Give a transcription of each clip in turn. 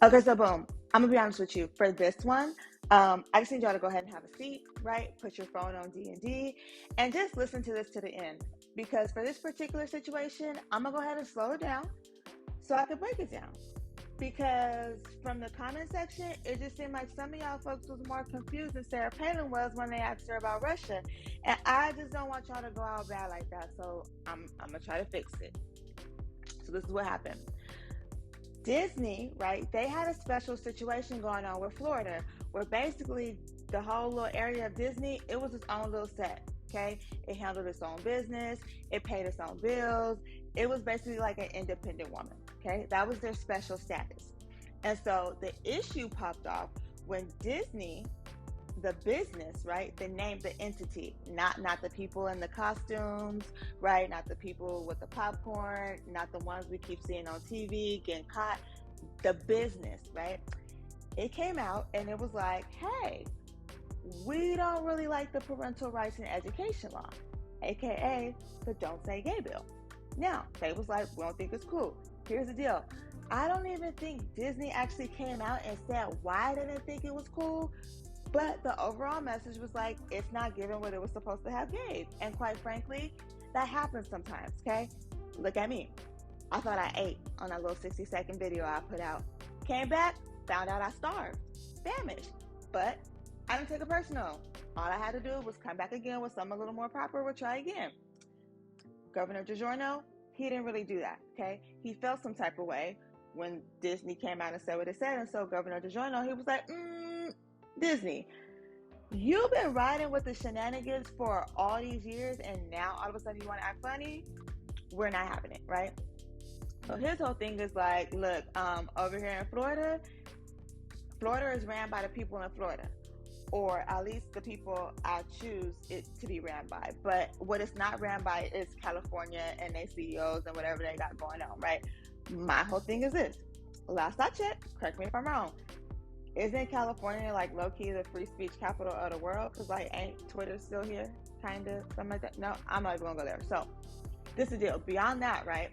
Okay, so boom. I'm gonna be honest with you. For this one, I just need y'all to go ahead and have a seat, right? Put your phone on D and just listen to this to the end. Because for this particular situation, I'm gonna go ahead and slow it down so I can break it down. Because from the comment section, it just seemed like some of y'all folks was more confused than Sarah Palin was when they asked her about Russia. And I just don't want y'all to go out bad like that. So I'm gonna try to fix it. So this is what happened. Disney, right? They had a special situation going on with Florida where basically the whole little area of Disney, it was its own little set. Okay. It handled its own business, it paid its own bills. It was basically like an independent woman. Okay. That was their special status. And so the issue popped off when Disney, the business, right? The name, the entity, not the people in the costumes, right? Not the people with the popcorn, not the ones we keep seeing on TV getting caught. The business, right? It came out and it was like, hey, we don't really like the parental rights and education law, aka the Don't Say Gay bill. Now, they was like, we don't think it's cool. Here's the deal. I don't even think Disney actually came out and said why they didn't think it was cool. But the overall message was like, it's not giving what it was supposed to have gave. And quite frankly, that happens sometimes, okay? Look at me. I thought I ate on that little 60-second video I put out. Came back, found out I starved, famished. But I didn't take it personal. All I had to do was come back again with something a little more proper. We'll try again. Governor DeSantis, he didn't really do that, okay? He felt some type of way when Disney came out and said what it said. And so Governor DeSantis, he was like, Disney, you've been riding with the shenanigans for all these years, and now all of a sudden you want to act funny? We're not having it, right? So his whole thing is like, look, over here in Florida, Florida is ran by the people in Florida, or at least the people I choose it to be ran by. But what it's not ran by is California and their CEOs and whatever they got going on, right? My whole thing is this. Last I checked, correct me if I'm wrong, isn't California like low-key the free speech capital of the world? Because like ain't Twitter still here? Kind of, something like that. No, I'm not even gonna go there. So this is the deal. Beyond that, right?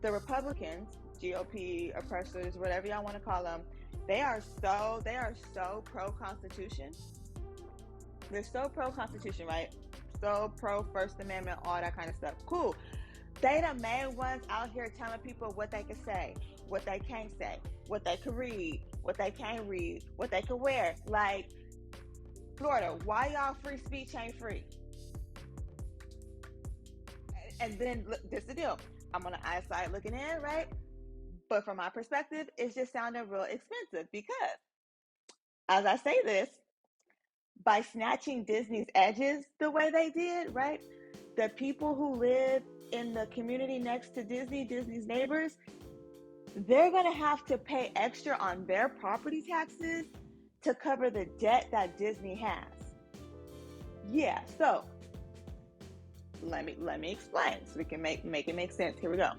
The Republicans, GOP oppressors, whatever y'all want to call them, they are so pro-Constitution. They're so pro-Constitution, right? So pro-First Amendment, all that kind of stuff. Cool. They the main ones out here telling people what they can say, what they can't say, what they can read, what they can't read, what they can wear. Like, Florida, why y'all free speech ain't free? And then, look, this is the deal. I'm on the outside looking in, right? But from my perspective, it's just sounding real expensive because, as I say this, by snatching Disney's edges the way they did, right? The people who live in the community next to Disney, Disney's neighbors, they're going to have to pay extra on their property taxes to cover the debt that Disney has. Yeah, so let me explain so we can make it make sense. Here we go.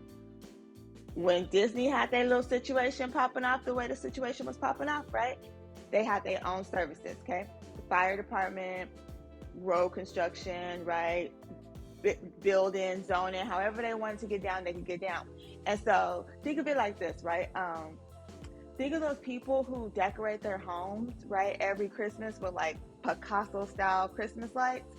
When Disney had their little situation popping off the way the situation was popping off, right? They had their own services, okay? The fire department, road construction, right? Building, zoning, however they wanted to get down, they could get down. And so think of it like this, right? Think of those people who decorate their homes, right, every Christmas with like Picasso style Christmas lights.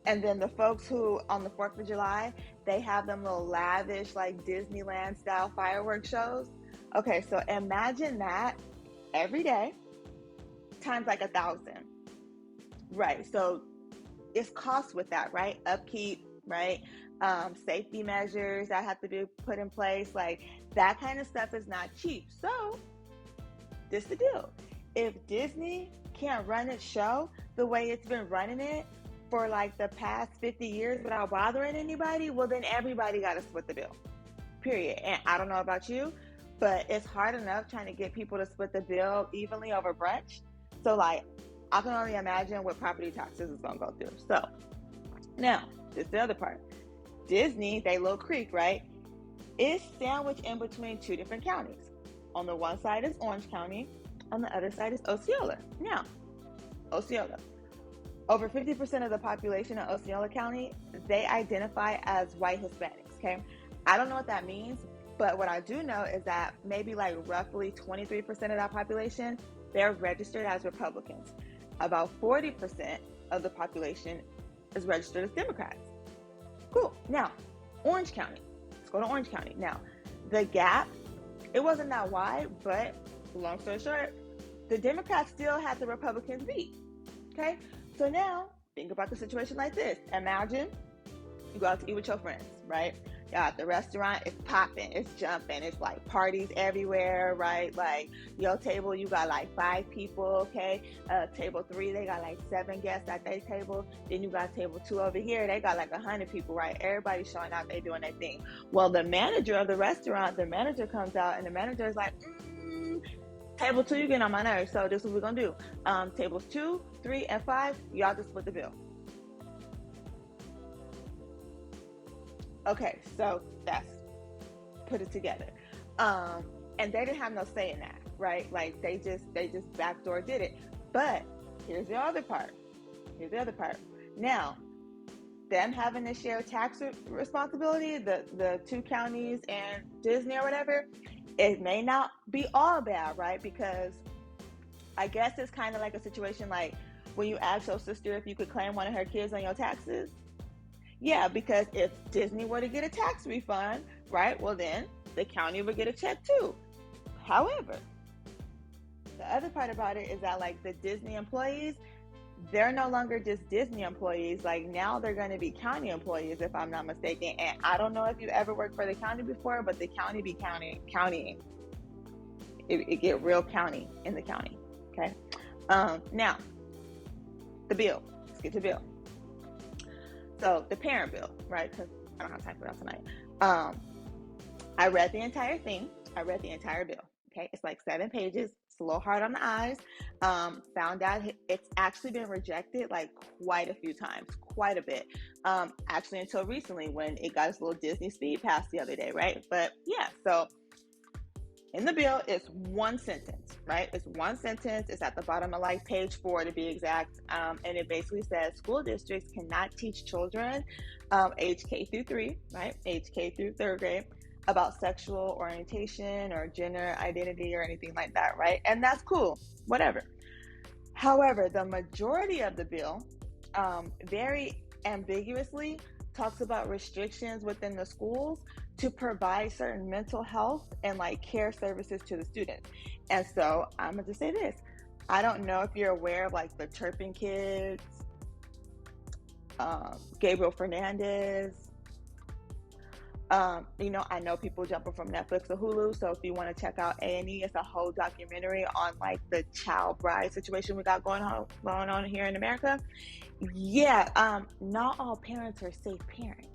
And then the folks who on the 4th of July, they have them little lavish like Disneyland style fireworks shows. Okay, so imagine that every day times like 1,000. Right. So it's cost with that, right? Upkeep, right? Safety measures that have to be put in place. Like that kind of stuff is not cheap. So this is the deal. If Disney can't run its show the way it's been running it for like the past 50 years without bothering anybody, well then everybody got to split the bill. Period. And I don't know about you, but it's hard enough trying to get people to split the bill evenly over brunch. So like I can only imagine what property taxes is going to go through. So now, this is the other part. Disney, they little creek, right? Is sandwiched in between two different counties. On the one side is Orange County, on the other side is Osceola. Now, Osceola. Over 50% of the population of Osceola County, they identify as white Hispanics, okay? I don't know what that means, But what I do know is that maybe like roughly 23% of that population, they're registered as Republicans. About 40% of the population is registered as Democrats. Cool. Now, Orange County. Let's go to Orange County. Now, the gap, it wasn't that wide, but long story short, the Democrats still had the Republicans beat. Okay? So now, think about the situation like this. Imagine you go out to eat with your friends, right? You're at the restaurant, it's popping, it's jumping, it's like parties everywhere, right? Like your table, you got like 5 people, okay? Table 3, they got like 7 guests at their table. Then you got table 2 over here, they got like 100 people, right? Everybody's showing out, they doing their thing. Well, the manager of the restaurant, the manager comes out and the manager is like, table 2, you getting on my nerves, so this is what we're gonna do. Tables 2, 3, and 5, y'all just split the bill. Okay, so that's put it together. And they didn't have no say in that, right? Like they just backdoor did it. But here's the other part. Now, them having to share tax responsibility, the 2 counties and Disney or whatever, it may not be all bad, right? Because I guess it's kind of like a situation like when you ask your sister if you could claim one of her kids on your taxes. Yeah, because if Disney were to get a tax refund, right, well then the county would get a check too. However, the other part about it is that like the Disney employees, they're no longer just Disney employees. Like now they're going to be county employees, if I'm not mistaken. And I don't know if you ever worked for the county before, but the county be countying. It get real county in the county. Okay. Now, the bill. Let's get to the bill. So the parent bill, right? Because I don't have time for that tonight. I read the entire thing. I read the entire bill. Okay, it's like 7 pages. It's a little hard on the eyes. Found out it's actually been rejected like quite a few times, quite a bit. Actually, until recently when it got its little Disney speed pass the other day, right? But yeah, so in the bill, it's 1 sentence, right? It's 1 sentence. It's at the bottom of like page 4 to be exact. And it basically says school districts cannot teach children age K through 3, right? Age K through 3rd grade about sexual orientation or gender identity or anything like that, right? And that's cool, whatever. However, the majority of the bill very ambiguously talks about restrictions within the schools to provide certain mental health and like care services to the students. And so I'm gonna just say this. I don't know if you're aware of like the Chirping Kids, Gabriel Fernandez. I know people jumping from Netflix or Hulu. So if you want to check out A&E, it's a whole documentary on like the child bride situation we got going on here in America. Yeah, not all parents are safe parents.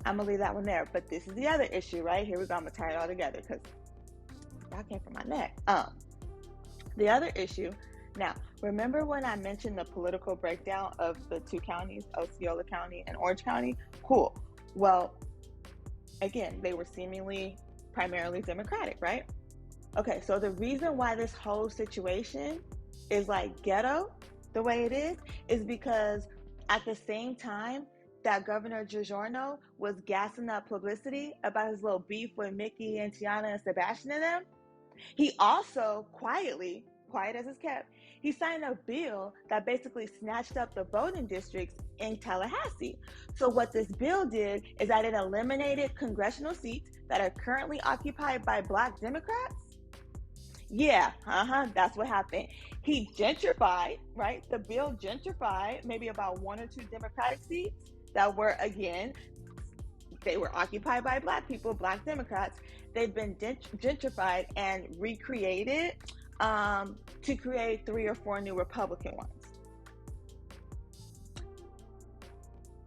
I'm gonna leave that one there. But this is the other issue, right? Here we go. I'm gonna tie it all together because that came from my neck. The other issue. Now, remember when I mentioned the political breakdown of the 2 counties, Osceola County and Orange County? Cool. Well, again, they were seemingly primarily Democratic, right? Okay, so the reason why this whole situation is like ghetto the way it is because at the same time that Governor DeSantis was gassing up publicity about his little beef with Mickey and Tiana and Sebastian and them, he also quietly, quiet as it's kept, he signed a bill that basically snatched up the voting districts in Tallahassee. So what this bill did is that it eliminated congressional seats that are currently occupied by Black Democrats. Yeah, that's what happened. He gentrified, right? The bill gentrified maybe about 1 or 2 Democratic seats that were, again, they were occupied by Black people, Black Democrats. They've been gentrified and recreated to create 3 or 4 new Republican ones.